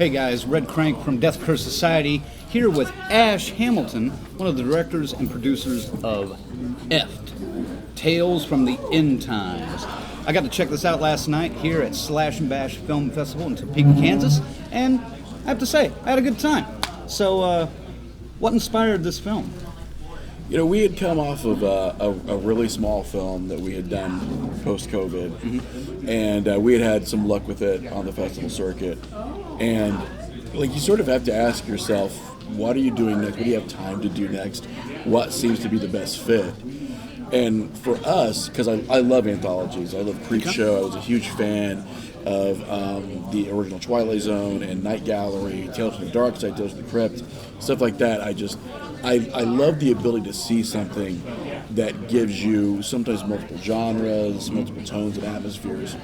Hey guys, Redcranke from Death Curse Society here with Ash Hamilton, one of the directors and producers of Eft, Tales from the End Times. I got to check this out last night here at Slash and Bash Film Festival in Topeka, Kansas, and I have to say, I had a good time. So, what inspired this film? You know, we had come off of a really small film that we had done post-COVID, and we had some luck with it on the festival circuit. And like, you sort of have to ask yourself, what are you doing next? What do you have time to do next? What seems to be the best fit? And for us, because I love anthologies, I love Creepshow. I was a huge fan of the original Twilight Zone and Night Gallery, Tales from the Dark Side, Tales from the Crypt, stuff like that. I love the ability to see something that gives you sometimes multiple genres, multiple tones and atmospheres.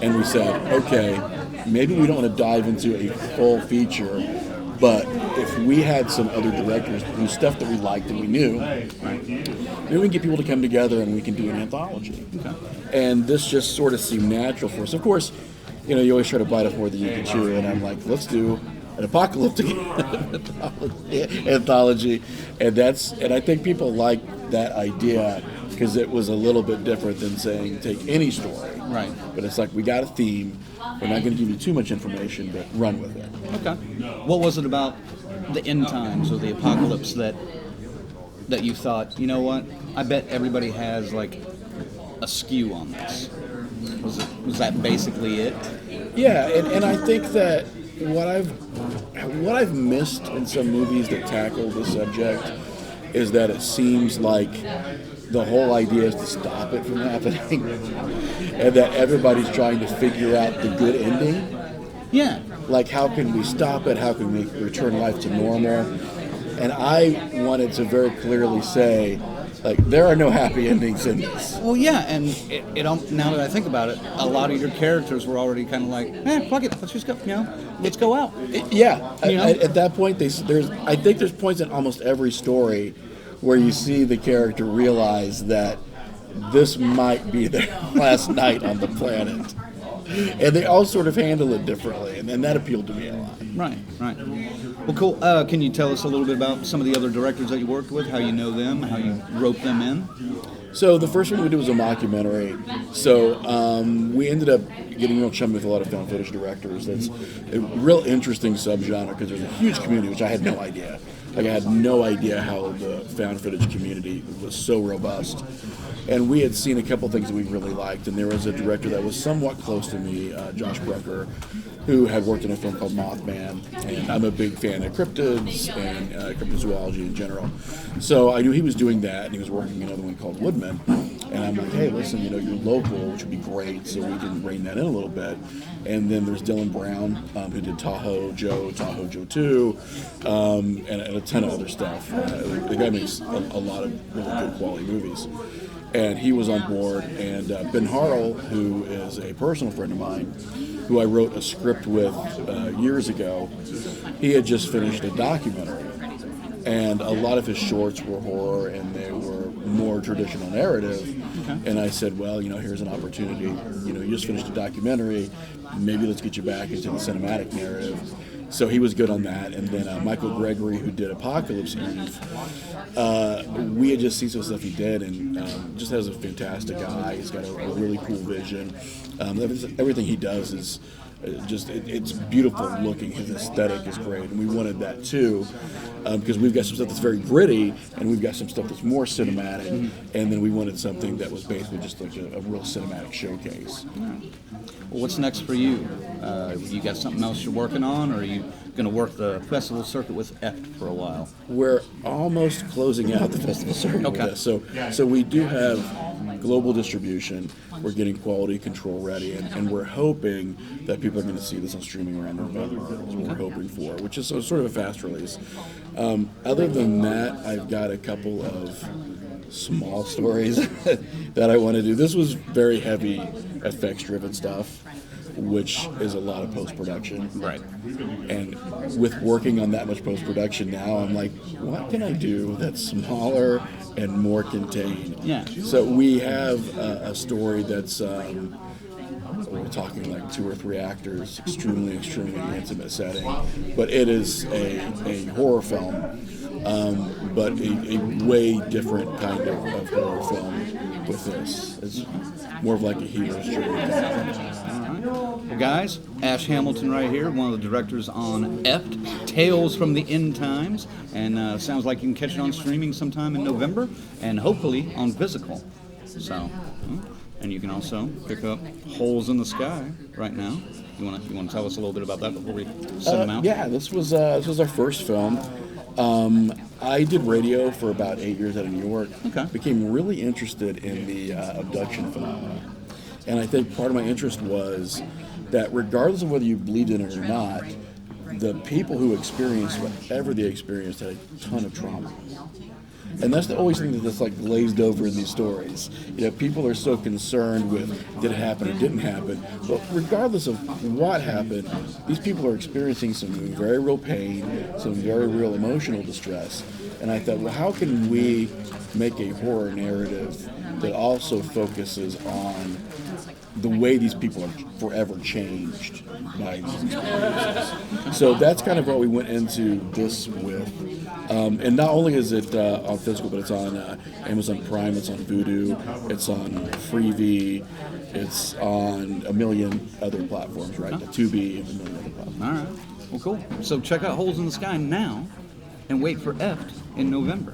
And we said, okay, maybe we don't want to dive into a full feature, but if we had some other directors whose stuff that we liked and we knew, maybe we can get people to come together and we can do an anthology. Okay. And this just sort of seemed natural for us. Of course, you know, you always try to bite off more than you can chew, and I'm like, let's do an apocalyptic anthology, and I think people like that idea because it was a little bit different than saying take any story. Right. But it's like, we got a theme. We're not going to give you too much information, but run with it. Okay. What was it about the end times or the apocalypse that you thought, you know what? I bet everybody has like a skew on this. Was that basically it? Yeah, and I think that what I've missed in some movies that tackle this subject is that it seems like the whole idea is to stop it from happening, and that everybody's trying to figure out the good ending. Yeah. Like, how can we stop it? How can we return life to normal? And I wanted to very clearly say, like, there are no happy endings in this. Well, yeah, and it now that I think about it, a lot of your characters were already kind of like, fuck it, let's just go, let's go out. Yeah, at that point, I think there's points in almost every story where you see the character realize that this might be their last night on the planet. And they all sort of handle it differently, and that appealed to me a lot. Right. Well, cool. Can you tell us a little bit about some of the other directors that you worked with, how you know them, how you roped them in? So the first one we did was a mockumentary. So we ended up getting real chummy with a lot of found footage directors. That's a real interesting subgenre because there's a huge community, which I had no idea. Like, I had no idea how the found footage community was so robust. And we had seen a couple things that we really liked, and there was a director that was somewhat close to me, Josh Brucker, who had worked in a film called Mothman, and I'm a big fan of cryptids and cryptozoology in general. So I knew he was doing that, and he was working another one called Woodman. And I'm like, hey, listen, you're local, which would be great, so we can rein that in a little bit. And then there's Dylan Brown, who did Tahoe Joe 2, and a ton of other stuff. The guy makes a lot of really good quality movies. And he was on board, and Ben Harrell, who is a personal friend of mine, who I wrote a script with years ago, he had just finished a documentary. And a lot of his shorts were horror, and they were more traditional narrative. Okay. And I said, well, here's an opportunity. You just finished a documentary. Maybe let's get you back into the cinematic narrative. So he was good on that. And then Michael Gregory, who did Apocalypse Eve, we had just seen some stuff he did, and just has a fantastic eye. He's got a really cool vision. Everything he does is it's beautiful looking. His aesthetic is great, and we wanted that too, because we've got some stuff that's very gritty, and we've got some stuff that's more cinematic, and then we wanted something that was basically just like a real cinematic showcase. Well, what's next for you? You got something else you're working on, or are you going to work the festival circuit with Eft for a while? We're almost closing out the festival circuit with this. So we do have global distribution. We're getting quality control ready, and we're hoping that people are going to see this on streaming around November, is what we're hoping for, which is sort of a fast release. Other than that, I've got a couple of small stories that I want to do. This was very heavy effects-driven stuff, which is a lot of post-production. Right. And with working on that much post-production now, I'm like, what can I do that's smaller and more contained? Yeah. So we have a story that's talking like 2 or 3 actors, extremely intimate setting. But it is a horror film, but a way different kind of horror film with this. It's more of like a hero's journey. Well, guys, Ash Hamilton right here, one of the directors on Eft, Tales from the End Times, and sounds like you can catch it on streaming sometime in November, and hopefully on physical. So, and you can also pick up Holes in the Sky right now. You want to tell us a little bit about that before we send them out? Yeah, this was our first film. I did radio for about 8 years out of New York. Okay. Became really interested in the abduction phenomena. And I think part of my interest was that regardless of whether you believed in it or not, the people who experienced whatever they experienced had a ton of trauma. And that's the always thing that's like glazed over in these stories. You know, people are so concerned with did it happen or didn't happen. But regardless of what happened, these people are experiencing some very real pain, some very real emotional distress. And I thought, well, how can we make a horror narrative that also focuses on the way these people are forever changed by these experiences? So that's kind of what we went into this with. And not only is it on physical, but it's on Amazon Prime, it's on Vudu, it's on Freevee, it's on a million other platforms, right? The Tubi and a million other platforms. All right. Well, cool. So check out Holes in the Sky now and wait for Eft in November.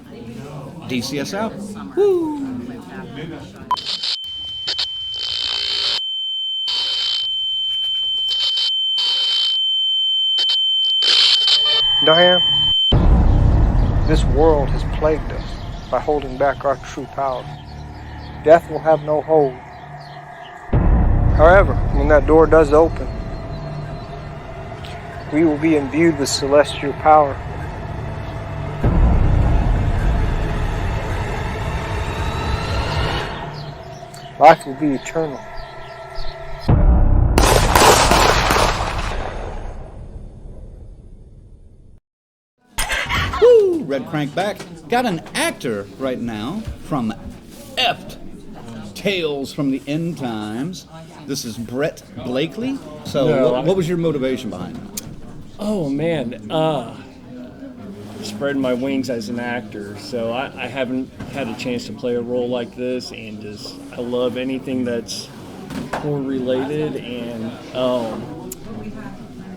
DCS out. Woo! Diane, this world has plagued us by holding back our true power. Death will have no hold. However, when that door does open, we will be imbued with celestial power. Life will be eternal. Woo! Redcranke back. Got an actor right now from Eft, Tales from the End Times. This is Brett Blakley. So, No, what was your motivation behind that? Oh man, spreading my wings as an actor. So I haven't had a chance to play a role like this, and just I love anything that's horror related, and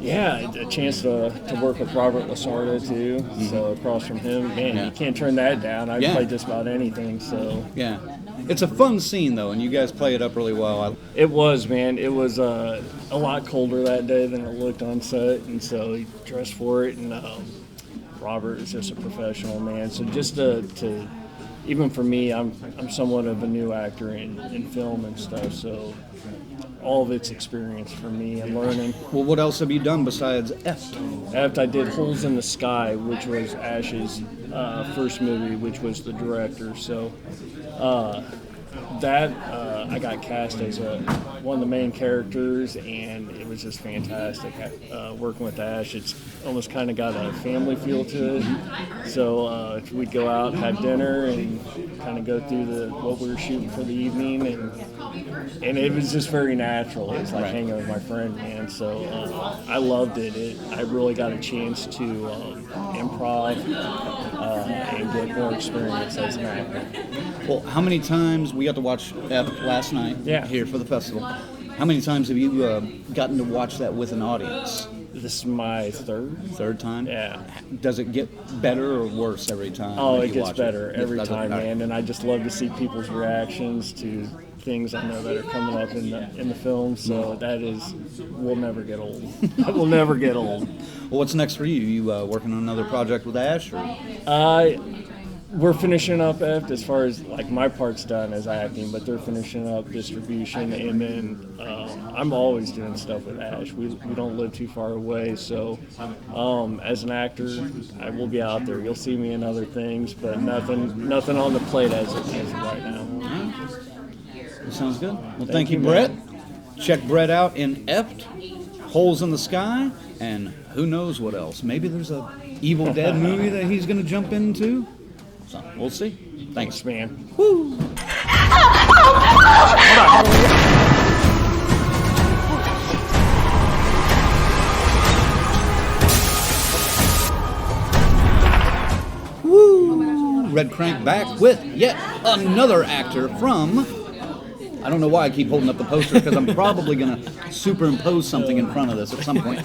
yeah, a chance to work with Robert Lasarda too. So across from him, man, you can't turn that down. I play just about anything. So Yeah. It's a fun scene, though, and you guys play it up really well. it was, man. It was a lot colder that day than it looked on set, and so he dressed for it. And Robert is just a professional, man. So just to even for me, I'm somewhat of a new actor in film and stuff. So all of it's experience for me and learning. Well, what else have you done besides Eft? After I did Holes in the Sky, which was Ash's first movie, which was the director. So I got cast as one of the main characters, and it was just fantastic. Working with Ash, it's almost kind of got a family feel to it. So we'd go out, have dinner, and kind of go through what we were shooting for the evening, and it was just very natural. It's like hanging with my friend, man. So I loved it. I really got a chance to improv and get more experience as an actor. Well, how many times we got to watch Eft last night here for the festival? How many times have you gotten to watch that with an audience? This is my third time? Yeah. Does it get better or worse every time? Oh, it gets better every time, man. And I just love to see people's reactions to things I know that are coming up in the film. So we'll never get old. It will never get old. Well, what's next for you? You working on another project with Ash? Or? We're finishing up Eft as far as like my part's done as acting, but they're finishing up distribution, and then I'm always doing stuff with Ash. We don't live too far away, so as an actor, I will be out there. You'll see me in other things, but nothing on the plate as of right now. That sounds good. Well, thank you, Brett. Check Brett out in Eft, Holes in the Sky, and who knows what else. Maybe there's a Evil Dead movie that he's going to jump into. So we'll see. Thanks, man. Woo! Redcranke back with yet another actor from, I don't know why I keep holding up the poster because I'm probably going to superimpose something in front of this at some point.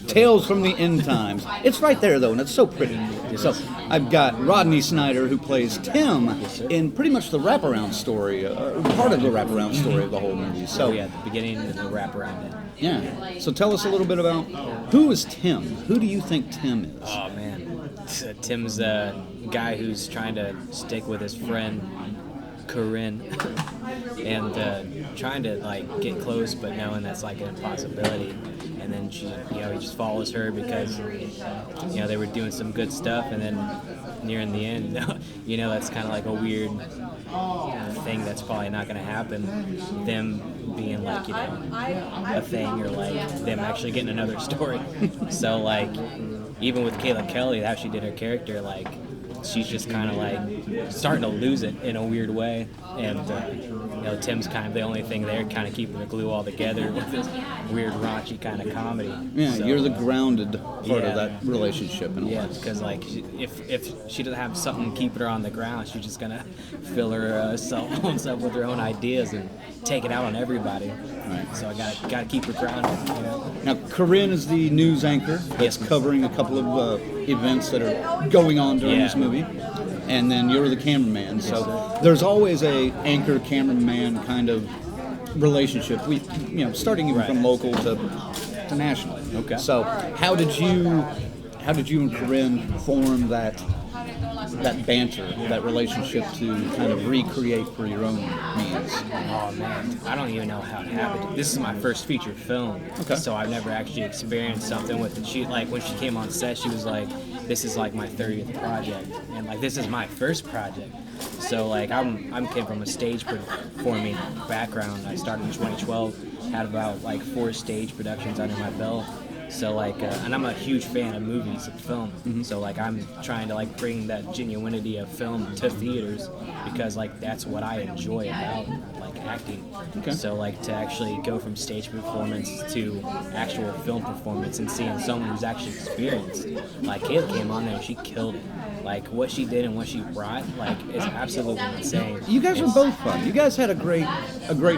Tales from the End Times. It's right there, though, and it's so pretty. So I've got Rodney Synder, who plays Tim in pretty much the wraparound story, part of the wraparound story of the whole movie. So yeah, the beginning and the wraparound end. Yeah. So tell us a little bit about, who is Tim? Who do you think Tim is? Oh, man. Tim's a guy who's trying to stick with his friend, Corinne, and trying to like get close, but knowing that's like an impossibility. And then he just follows her because they were doing some good stuff, and then nearing the end, that's kind of like a weird thing that's probably not going to happen. Them being like a thing, or like them actually getting another story. So like even with Kayla Kelly, how she did her character, like she's just kind of like starting to lose it in a weird way, and Tim's kind of the only thing there, kind of keeping the glue all together with this weird raunchy kind of comedy. Yeah, so, you're the grounded part of that relationship in a way. Because like if she doesn't have something keeping her on the ground, she's just gonna fill her own self with her own ideas and take it out on everybody. Right. So I gotta keep her grounded. Now, Corinne is the news anchor that's covering a couple of events that are going on during this movie, and then you're the cameraman. So there's always a anchor cameraman kind of relationship. We, starting even from local to national. Okay. So how did you and Corinne form that banter, that relationship to kind of recreate for your own means? Oh man, I don't even know how it happened. This is my first feature film, so I've never actually experienced something with it. She, like, when she came on set, she was like, "This is like my 30th project," and like this is my first project. So like I'm came from a stage performing background. I started in 2012, had about like 4 stage productions under my belt. So like, and I'm a huge fan of movies and film. Mm-hmm. So like, I'm trying to like bring that genuinity of film to theaters, because like that's what I enjoy about like acting. Okay. So like, to actually go from stage performance to actual film performance and seeing someone who's actually experienced. Like Kayla came on there and she killed it. Like what she did and what she brought, like, is absolutely insane. You guys were both fun. You guys had a great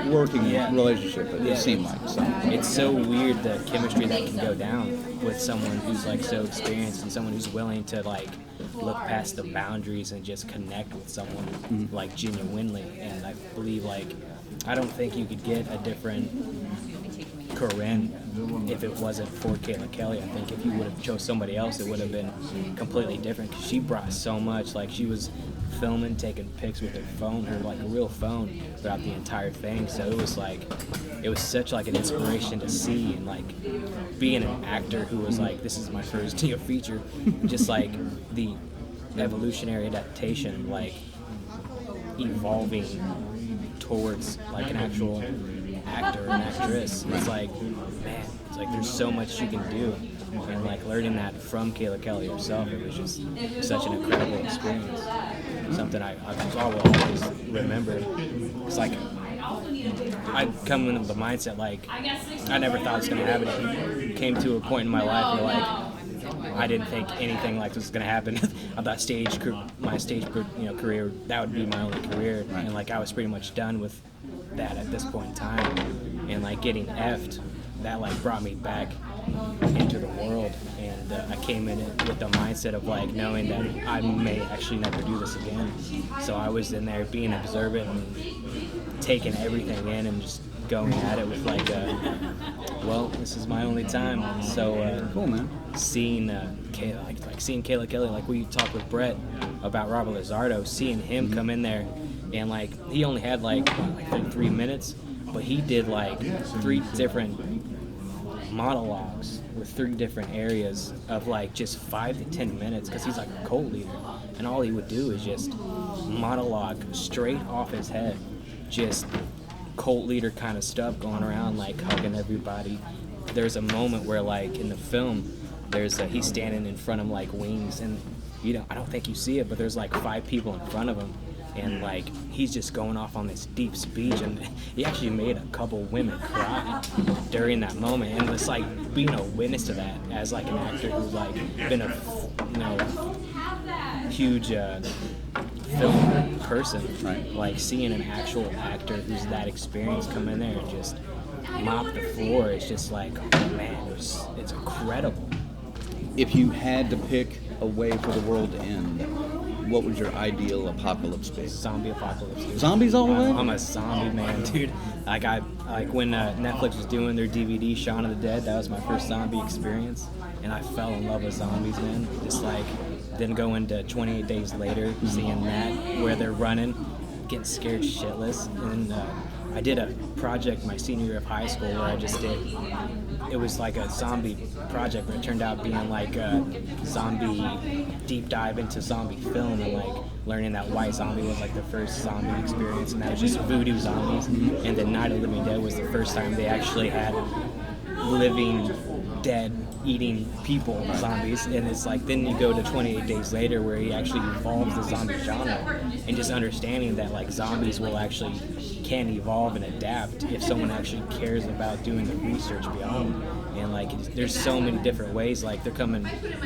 working relationship. It seemed like. So it's so weird, the chemistry that can go down with someone who's like so experienced and someone who's willing to like look past the boundaries and just connect with someone like genuinely. And I believe I don't think you could get a different Corinne if it wasn't for Kayla Kelly. I think if you would have chose somebody else, it would have been completely different, because she brought so much. Like, she was filming, taking pics with her phone, her like a real phone, throughout the entire thing. So it was such like an inspiration to see, and like being an actor who was like, this is my first feature, just like the evolutionary adaptation, like evolving towards like an actual actor and actress. It's like, man, it's like there's so much you can do, and like learning that from Kayla Kelly herself, it was just such an incredible experience. Something I will always remember. It's like I'd come in with the mindset like I never thought it was going to happen. It came to a point in my life where like I didn't think anything like this was going to happen. I thought my stage career, that would be my only career, and like I was pretty much done with that at this point in time. And like getting effed, that like brought me back into the world, and I came in it with the mindset of like knowing that I may actually never do this again. So I was in there being observant and taking everything in and just going at it with like well, this is my only time. So cool, man. Seeing Kayla, seeing Kayla Kelly, like we talked with Brett about Robert Lizardo, seeing him come in there, and like he only had like 3 minutes, but he did like 3 different monologues with 3 different areas of like just 5 to 10 minutes, because he's like a cult leader, and all he would do is just monologue straight off his head, just cult leader kind of stuff, going around like hugging everybody. There's a moment where like in the film, he's standing in front of like wings, and I don't think you see it, but there's like 5 people in front of him, and like he's just going off on this deep speech, and he actually made a couple women cry during that moment. And it's like being a witness to that as like an actor who's like been a huge film person. Right. Like seeing an actual actor who's that experienced come in there and just mop the floor. It's just like, oh man, it's incredible. If you had to pick a way for the world to end, what would your ideal apocalypse be? Zombie apocalypse. Dude. Zombies all the way? I'm a zombie man, dude. Like when Netflix was doing their DVD Shaun of the Dead, that was my first zombie experience, and I fell in love with zombies, man. Just like then going to 28 Days Later, seeing that where they're running, getting scared shitless, and I did a project my senior year of high school where I just did. It was like a zombie project, but it turned out being like a zombie deep dive into zombie film and like learning that White Zombie was like the first zombie experience, and that was just voodoo zombies. And then Night of the Living Dead was the first time they actually had living dead eating people zombies. And it's like then you go to 28 Days Later where he actually evolves the zombie genre, and just understanding that like zombies will actually can evolve and adapt if someone actually cares about doing the research beyond. And like there's so many different ways. Like they're coming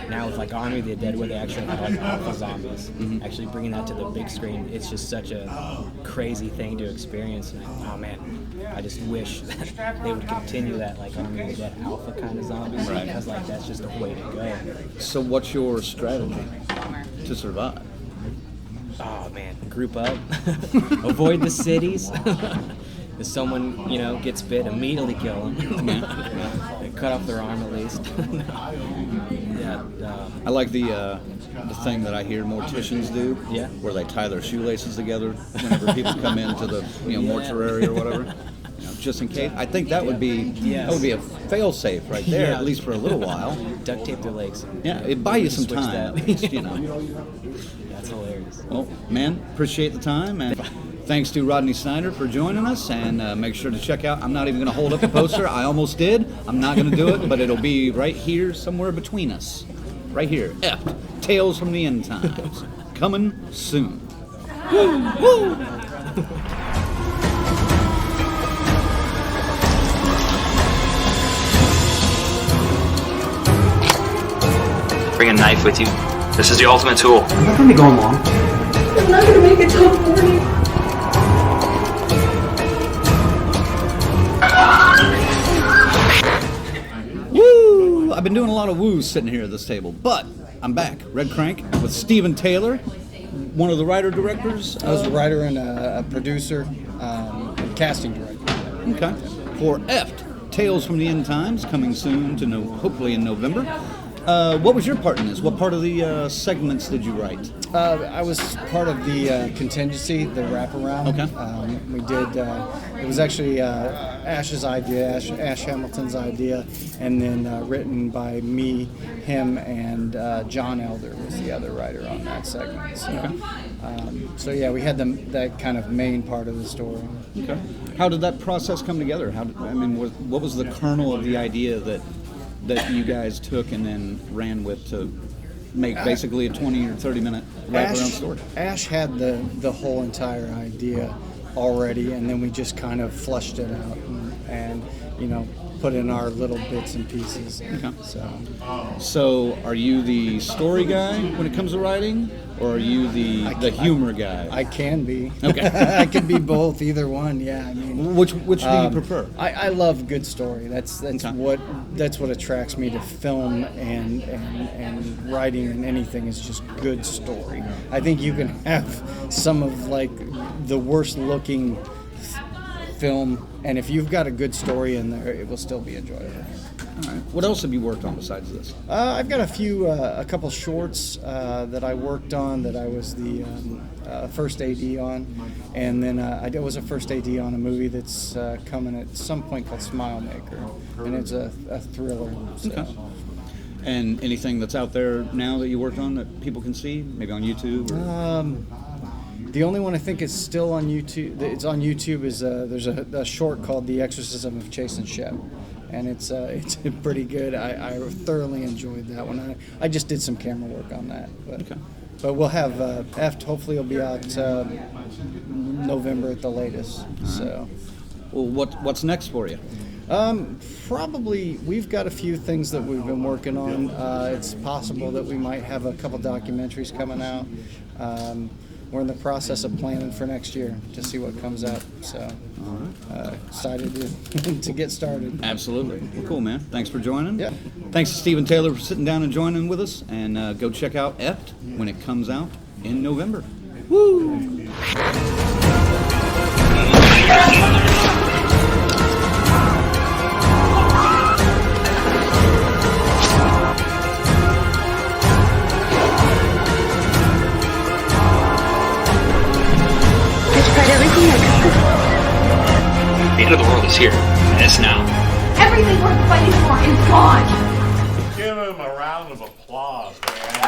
now with like Army of the Dead where they actually have like alpha zombies, actually bringing that to the big screen. It's just such a crazy thing to experience. And oh man, I just wish that they would continue that like Army of the Dead alpha kind of zombies, because like that's just the way to go. So what's your strategy to survive? Oh man, group up, avoid the cities. If someone, gets bit, immediately kill them. Cut off their arm at least. I like the thing that I hear morticians do, Yeah. where they tie their shoelaces together whenever people come into the mortuary or whatever, just in case. I think that would be a fail-safe right there, Yeah. at least for a little while. Duct tape their legs. Yeah, it'd buy you some Switch time, that. at least, That's hilarious. Well, man, appreciate the time, and thanks to Rodney Synder for joining us, and make sure to check out, I'm not even going to hold up the poster, I almost did, I'm not going to do it, but it'll be right here, somewhere between us, right here, Tales from the End Times, coming soon. Woo! Woo! Bring a knife with you. This is the ultimate tool. I'm not going to be going long. I'm not going to make it till morning. Woo! I've been doing a lot of woos sitting here at this table, but I'm back. Redcranke with Stephen Taylor, one of the writer-directors. I was a writer and a producer, and casting director. Okay. For EFT, Tales from the End Times, coming soon to hopefully in November. What was your part in this? What part of the segments did you write? I was part of the contingency, the wraparound. Okay. We did. It was actually Ash's idea, Ash Hamilton's idea, and then written by me, him, and John Elder was the other writer on that segment. So, yeah, we had that kind of main part of the story. Okay. How did that process come together? What was the kernel of the idea that you guys took and then ran with to make basically a 20 or 30 minute wraparound story? Ash had the whole entire idea already, and then we just kind of fleshed it out and put in our little bits and pieces. Okay. So are you the story guy when it comes to writing, or are you the humor guy? I can be. Okay. I can be both, either one. Yeah, I mean, Which do you prefer? I love good story. That's what attracts me to film and writing and anything is just good story. I think you can have some of like the worst looking film, and if you've got a good story in there, it will still be enjoyable. All right. What else have you worked on besides this? I've got a couple shorts that I worked on that I was the first AD on, and then I was a first AD on a movie that's coming at some point called Smile Maker, and it's a thriller. So. Okay. And anything that's out there now that you worked on that people can see, maybe on YouTube? Or? The only one I think is still on YouTube. It's on YouTube. Is there's a short called "The Exorcism of Chasen Shep," and it's pretty good. I thoroughly enjoyed that one. I just did some camera work on that, but we'll have EFT. Hopefully, it'll be out November at the latest. Right. So, well, what's next for you? Probably we've got a few things that we've been working on. It's possible that we might have a couple documentaries coming out. we're in the process of planning for next year to see what comes up. So excited to get started. Absolutely. Well, cool, man. Thanks for joining. Yeah. Thanks to Stephen Taylor for sitting down and joining with us. And go check out Eft when it comes out in November. Woo! The end of the world is here, and it's now. Everything worth fighting for is gone. Give him a round of applause, man.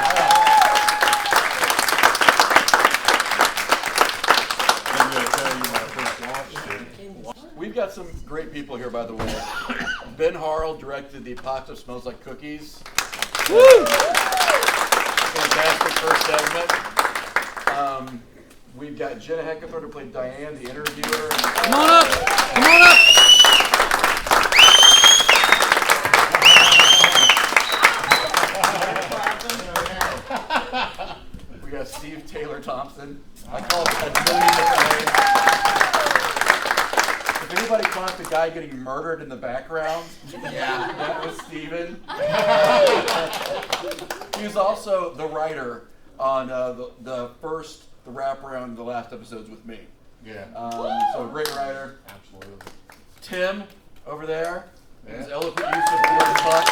I'm going to tell you when I first watched it. We've got some great people here, by the way. Ben Harrell directed The Apocalypse Smells Like Cookies. Woo! Fantastic first segment. We've got Jenna Heckathorne who played Diane, the interviewer. Come on up! Come on up! We got Steve Taylor Thompson. I call him a million different names. If anybody caught the guy getting murdered in the background, yeah, that was Steven. He was also the writer on the wraparound, the last episodes with me. Yeah. So a great writer. Absolutely. Tim over there. Yeah. His eloquent use of the word fuck.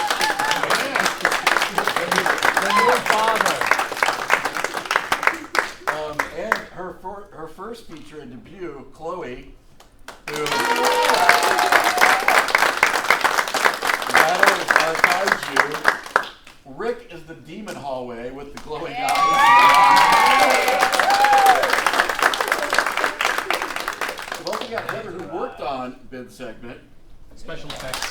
And her first feature and debut, Chloe, who Battle of Kaiju. Rick is the demon hallway with the glowing eyes. We've also got Heather who worked on Ben's segment. Special effects.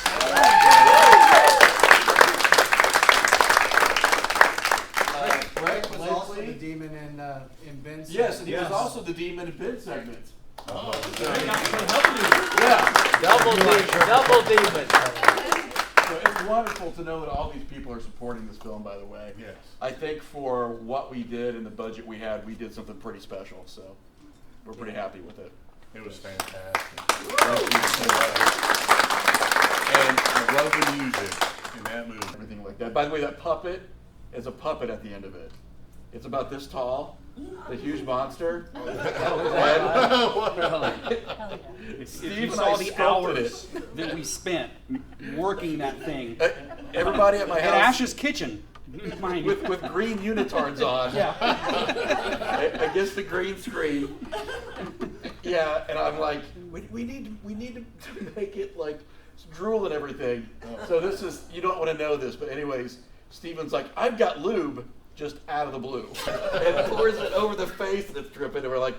Brett Was also the Blakley. demon in Ben's. Yes, and he was also the demon in Ben's segment. Oh, Yeah. Double demon. So it's wonderful to know that all these people are supporting this film, by the way. yes. I think for what we did and the budget we had, we did something pretty special, so we're pretty happy with it. It was fantastic. Thank you so much. And I love the music in that movie. Everything like that. By the way, that puppet is a puppet at the end of it. It's about this tall, the huge monster. Steve If you and saw I the sculpted hours that we spent working that thing Everybody at my at house Ash's kitchen, mind you. with green unitards on. Yeah. Against the green screen. Yeah, and I'm like, we need to make it like drool and everything. So this is, you don't want to know this, but anyways, Steven's like, I've got lube, just out of the blue. And pours it over the face and it's dripping, and we're like,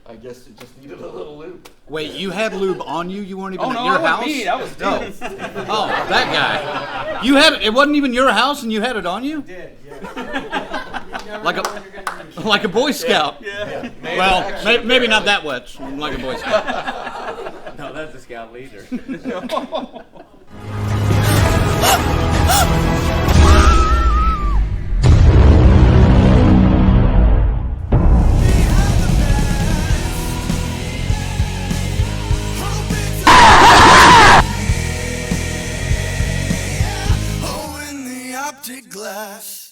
I guess it just needed a little lube. Wait, you had lube on you? You weren't even at no, your that house? wasn't me. That was Oh, that guy. You had it wasn't even your house and you had it on you? Did, yeah. Like a Boy Scout. Yeah. Well, maybe not that much, like a Boy Scout. No, that's the scout leader. Glass.